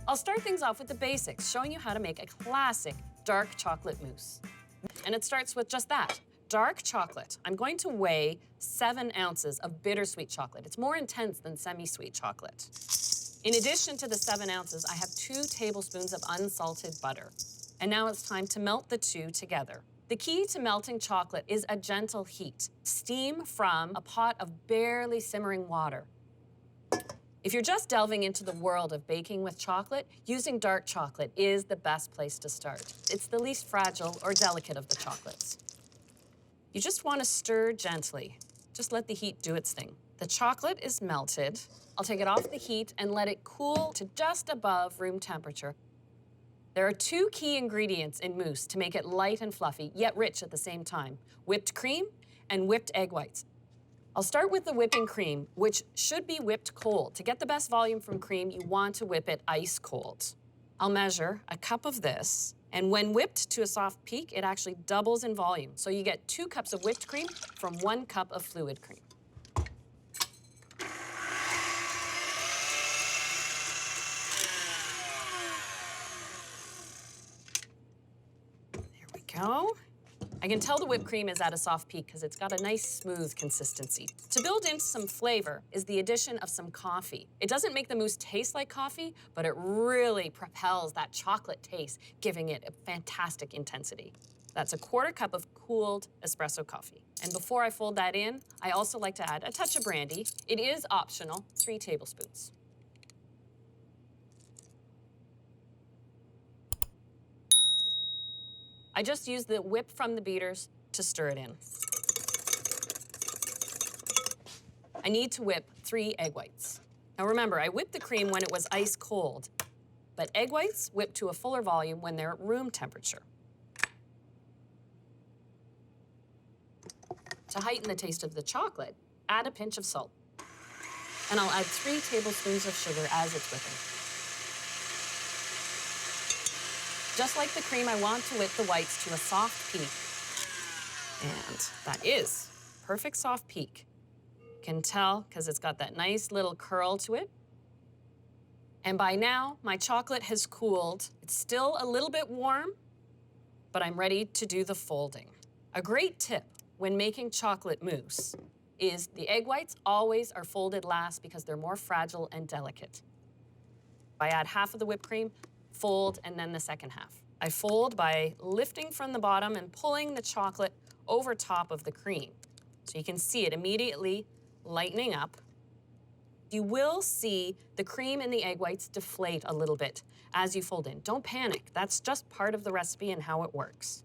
I'll start things off with the basics, showing you how to make a classic dark chocolate mousse. And it starts with just that, dark chocolate. I'm going to weigh 7 ounces of bittersweet chocolate. It's more intense than semi-sweet chocolate. In addition to the 7 ounces, I have 2 tablespoons of unsalted butter. And now it's time to melt the two together. The key to melting chocolate is a gentle heat. Steam from a pot of barely simmering water. If you're just delving into the world of baking with chocolate, using dark chocolate is the best place to start. It's the least fragile or delicate of the chocolates. You just want to stir gently. Just let the heat do its thing. The chocolate is melted. I'll take it off the heat and let it cool to just above room temperature. There are 2 key ingredients in mousse to make it light and fluffy, yet rich at the same time: whipped cream and whipped egg whites. I'll start with the whipping cream, which should be whipped cold. To get the best volume from cream, you want to whip it ice cold. I'll measure a cup of this, and when whipped to a soft peak, it actually doubles in volume. So you get 2 cups of whipped cream from 1 cup of fluid cream. There we go. I can tell the whipped cream is at a soft peak because it's got a nice smooth consistency. To build in some flavor is the addition of some coffee. It doesn't make the mousse taste like coffee, but it really propels that chocolate taste, giving it a fantastic intensity. That's a 1/4 cup of cooled espresso coffee. And before I fold that in, I also like to add a touch of brandy. It is optional, 3 tablespoons. I just use the whip from the beaters to stir it in. I need to whip 3 egg whites. Now remember, I whipped the cream when it was ice cold, but egg whites whip to a fuller volume when they're at room temperature. To heighten the taste of the chocolate, add a pinch of salt. And I'll add 3 tablespoons of sugar as it's whipping. Just like the cream, I want to whip the whites to a soft peak. And that is perfect soft peak. You can tell because it's got that nice little curl to it. And by now, my chocolate has cooled. It's still a little bit warm, but I'm ready to do the folding. A great tip when making chocolate mousse is the egg whites always are folded last because they're more fragile and delicate. I add half of the whipped cream, fold, and then the second half. I fold by lifting from the bottom and pulling the chocolate over top of the cream. So you can see it immediately lightening up. You will see the cream and the egg whites deflate a little bit as you fold in. Don't panic. That's just part of the recipe and how it works.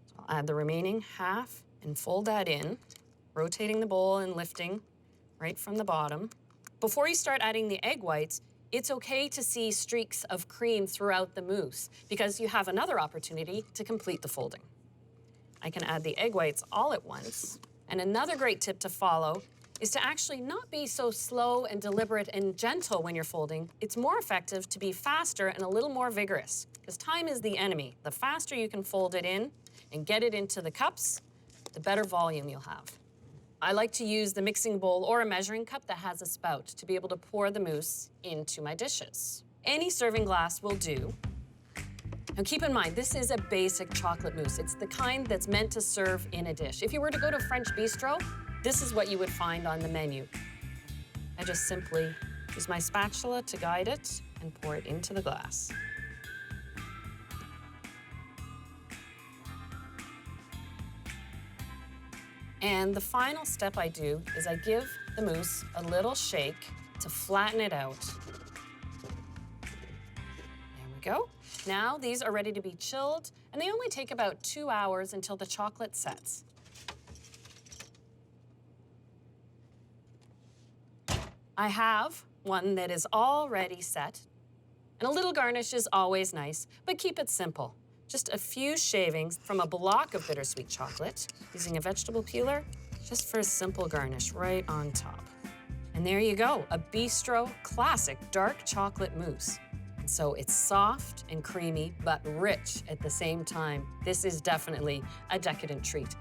So I'll add the remaining half and fold that in, rotating the bowl and lifting right from the bottom. Before you start adding the egg whites, it's okay to see streaks of cream throughout the mousse because you have another opportunity to complete the folding. I can add the egg whites all at once. And another great tip to follow is to actually not be so slow and deliberate and gentle when you're folding. It's more effective to be faster and a little more vigorous because time is the enemy. The faster you can fold it in and get it into the cups, the better volume you'll have. I like to use the mixing bowl or a measuring cup that has a spout to be able to pour the mousse into my dishes. Any serving glass will do. Now keep in mind, this is a basic chocolate mousse. It's the kind that's meant to serve in a dish. If you were to go to French bistro, this is what you would find on the menu. I just simply use my spatula to guide it and pour it into the glass. And the final step I do is I give the mousse a little shake to flatten it out. There we go. Now these are ready to be chilled, and they only take about 2 hours until the chocolate sets. I have one that is already set, and a little garnish is always nice, but keep it simple. Just a few shavings from a block of bittersweet chocolate, using a vegetable peeler, just for a simple garnish right on top. And there you go, a bistro classic dark chocolate mousse. And so it's soft and creamy, but rich at the same time. This is definitely a decadent treat.